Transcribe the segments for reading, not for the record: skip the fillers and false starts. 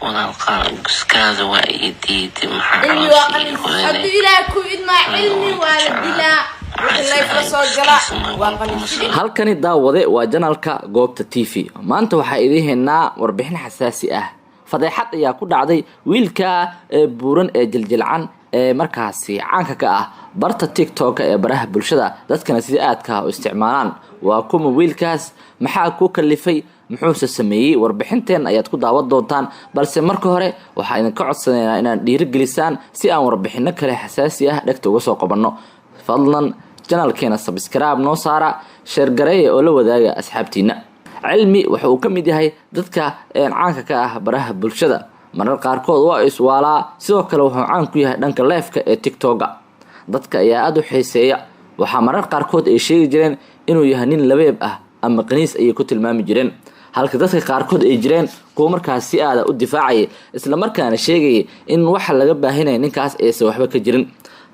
والقلب كذا وإيدي علمي وقلب أبدي لا كويد ما علمي والدي لا والله فصل جلا وقلب halkani daawade waa janalka goobta TV maanta waxa idiinheena warbixin xasaasi ah fadeexad ayaa ku dhacday wiilka buuran ee jiljilcan ee markaasi caanka ka ah barta TikTok ee baraha bulshada dadkana sida aadka u isticmaalaan waa kuma wiilkaas maxaa ku kalifay muxuu sameeyay warbixinteen ayaad ku daawan doontaan balse marka hore waxa idinka codsanaynaa inaan dhiirigelisaan si aan warbixino kale xasaasi ah dhagta uga soo qabanno fadlan channelkeena subscribe noo saara share gareeya oo la wadaaga asxaabtiina cilmi waxa uu ka mid yahay dadka caanka ka ah baraha bulshada marar qaarkood waa iswaalaa sidoo kale wuxuu caan ku yahay dhanka live-ka ee TikTok dadka ayaa aad u xiiseeya waxa marar qaarkood ay sheegi jireen inuu yahay nin labeeb ah ama qaniis ay ku tilmaami jireen halka dadka qaarkood ay jireen kuwa markaas si aad u difaacay isla markaana sheegay in waxa laga baahinay ninkaas aysan waxba ka jirin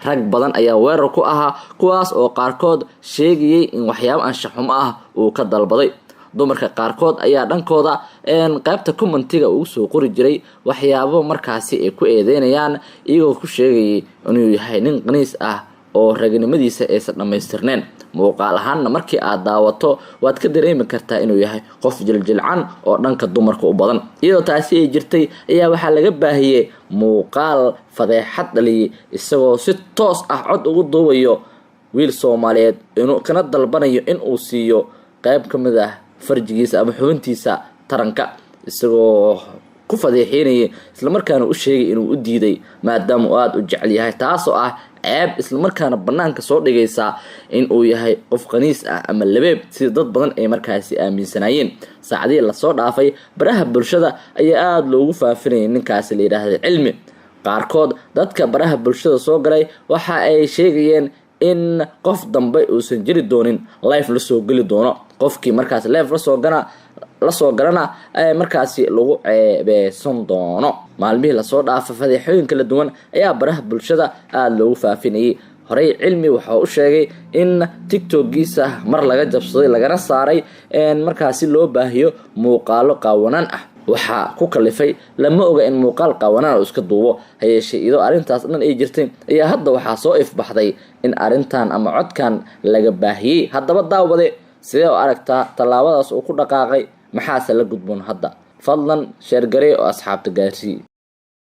rag badan ayaa weerar ku ahaa kuwaas oo qaarkood sheegayay in waxyaabo anshax xumo ah uu ka dalbaday dumarka qaarkood ayaa dhankooda qaybta commentiga ugu soo qori jiray waxyaabo markaasi ay ku eedeynayaan iyagoo ku sheegay inuu yahay nin qaniis ah oo ragnimadiisa aysan dhamaystirneen muuqaal ahaan markii aad daawato waad ka dareemi kartaa inuu yahay qof jiljilcan oo dhanka dumarka u badan iyadoo taasi ay jirtay ayaa waxa laga baahiyay muuqaal fadeexad dhaliyay isagoo si toos ah cod ugu duubayo wiil Soomaaliyeed inuu kana dalbanayo in uu siiyo qayb kamid ah farjigiisa ama xubintiisa taranka isagoo ku fadeexinay isla markaana u sheegay inuu u diiday maadaama uu aad u jecel yahay taasoo ah ceeb isla markaana banaanka soo dhigaysa in uu yahay qof qaniis ah ama labeeb sida dad badan ay markaasi aaminsanayeen saacadii la soo dhaafay baraha bulshada ayaa aad loogu faafinayay ninkaas la yiraahdo cilmi qaarkood dadka baraha bulshada soo galay waxa ay sheegayeen in qof dambe uusan jiri doonin live la soo gali doono qofkii markaas live la soo galana ay markaasi lagu ceebeysan doono maalmihii la soo dhaafay fadeexooyin kala duwan ayaa baraha bulshada aad loogu faafinayay horey cilmi waxa uu sheegay in TikTok-giisa mar laga jabsaday lagana saaray markaasi loo baahiyo muuqaalo qaawanaan ah waxa ku kalifay lama oga in muuqaal qaawanaan uu iska duubo hayeeshee iyadoo arintaas dhan ay jirtay ayaa hadda waxa soo ifbaxday in arintan ama codkan laga baahiyay haddaba daawade sidee u aragtaa talaabadaas uu ku dhaqaaqay maxaa la gudboon hadda fadlan share garee oo asxaabta gaarsii